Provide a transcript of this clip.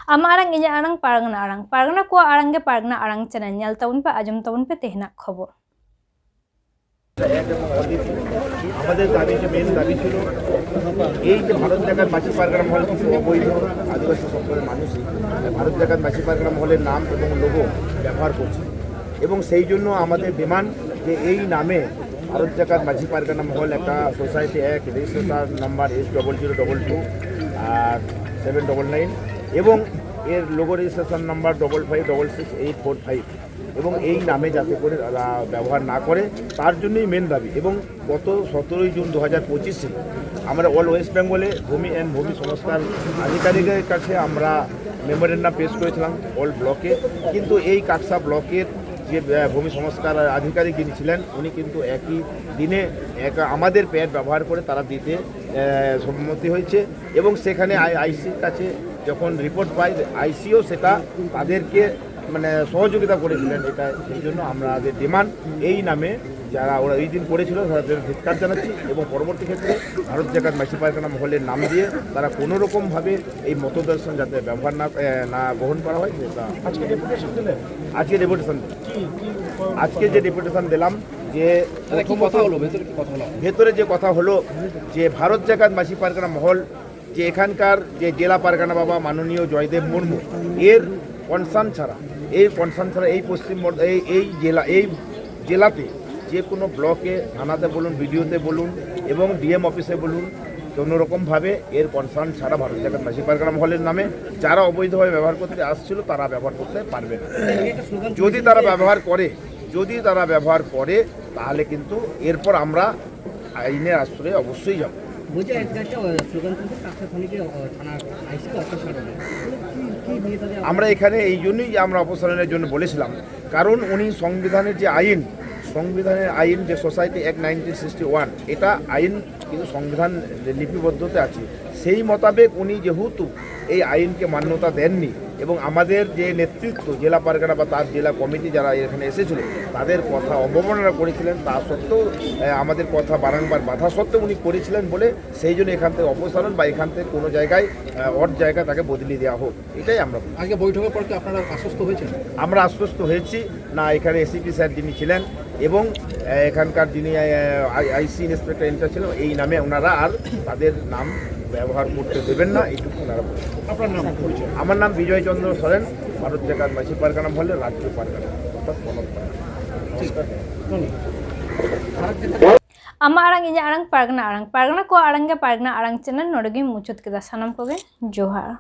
Ama arang inya arang pargana arang. Pargana ko arang ge pargana arang channel nyal tabun pe ajum tabun pe tehna khobor. আমাদের দাবি যে main দাবি ছিল এই যে ভারত জাগাত মাঝি পারগানা মহল কিছু অবৈধ আদিবাসী সম্প্রদায়ের মানুষই ভারত জাগাত মাঝি পারগানা মহলের নাম এবং লোগো ব্যবহার করছে এবং সেই জন্য আমাদের ডিমান্ড যে এই নামে ভারত জাগাত মাঝি পারগানা মহল একটা সোসাইটি এক রেজিস্ট্রেশন নাম্বার S0022 আর 799 এবং এর লোগো রেজিস্ট্রেশন নাম্বার 55666845 এবং এই নামে যাতে করে ব্যবহার না করে তার জন্যই মেন দাবি। এবং গত 17 জুন 2025 আমরা অল ওয়েস্ট বেঙ্গলে ভূমি অ্যান্ড ভূমি সংস্কার আধিকারিকের কাছে আমরা মেমোরেন্ডাম পেশ করেছিলাম অল ব্লকে, কিন্তু এই কাকসা ব্লকের যে ভূমি সংস্কার আধিকারিক যিনি ছিলেন উনি কিন্তু একই দিনে আমাদের প্যাড ব্যবহার করে তারা দিতে সম্মতি হয়েছে এবং সেখানে আইসির কাছে যখন রিপোর্ট পাই আইসিও সেটা তাদেরকে মানে সহযোগিতা করেছিলেন। এটা সেই জন্য আমাদের ডিমান্ড এই নামে যারা ওরা এই দিন করেছিল তাদের ধিক্কার জানাচ্ছি এবং পরবর্তী ক্ষেত্রে ভারত জাগাত মাঝি পারগানা মহলের নাম দিয়ে তারা কোনোরকমভাবে এই মতদর্শন যাতে ব্যবহার না গ্রহণ করা হয় সেটা আজকে যে ডেপুটেশন দিলাম যে ভেতরে যে কথা হলো যে ভারত জাগাত মাঝি পারগানা মহল যে এখানকার যে জেলা পারগানা বাবা মাননীয় জয়দেব মুর্মু এর কনসার্ন ছাড়া এই পশ্চিমবঙ্গ এই জেলাতে যে কোনো ব্লকে থানাতে বলুন বিডিওতে বলুন এবং ডিএম অফিসে বলুন কোনোরকমভাবে এর কনসার্ন ছাড়া ভারত জাগাত মাঝি পারগানা মহলের নামে যারা অবৈধভাবে ব্যবহার করতে আসছিল তারা ব্যবহার করতে পারবে না। যদি তারা ব্যবহার করে তাহলে কিন্তু এরপর আমরা আইনের আশ্রয়ে অবশ্যই যাব। আমরা এখানে এই জন্যই আমরা অপসারণের জন্য বলেছিলাম, কারণ উনি সংবিধানের আইন যে সোসাইটি অ্যাক্ট 1961 এটা আইন কিন্তু সংবিধান লিপিবদ্ধতে আছে, সেই মোতাবেক উনি যেহেতু এই আইনকে মান্যতা দেননি এবং আমাদের যে নেতৃত্ব জেলা পারগানা বা তার জেলা কমিটি যারা এখানে এসেছিল তাদের কথা অবমাননা করেছিলেন, তা সত্ত্বেও আমাদের কথা বারংবার বাধা সত্ত্বেও উনি করেছিলেন বলে সেই জন্য এখান থেকে অপসারণ বা এখান থেকে কোনো জায়গায় জায়গায় তাকে বদলে দেওয়া হোক, এটাই আমরা আজকে বৈঠকের পর কি আপনারা আশ্বস্ত হয়েছেন? আমরা আশ্বস্ত হয়েছি না, এখানে এসিপি স্যার যিনি ছিলেন এবং এখানকার যিনি আইসি ইন্সপেক্টর ইনচার্জ ছিলেন এই নামে ওনারা আর তাদের নাম ব্যবহার করতে দেবেন না, এইটুকু ওনারা বলছেন। আপনার নাম? আমার নাম বিজয় চন্দ্র সরেন, ভারত জাগাত মাঝি পারগানা মহলের রাজ্য পারগানা অর্থাৎ Panat Pargana. Ama arang inya arang pargana ko arang ge pargana arang channel nodegi muchut keda sanam koge johar.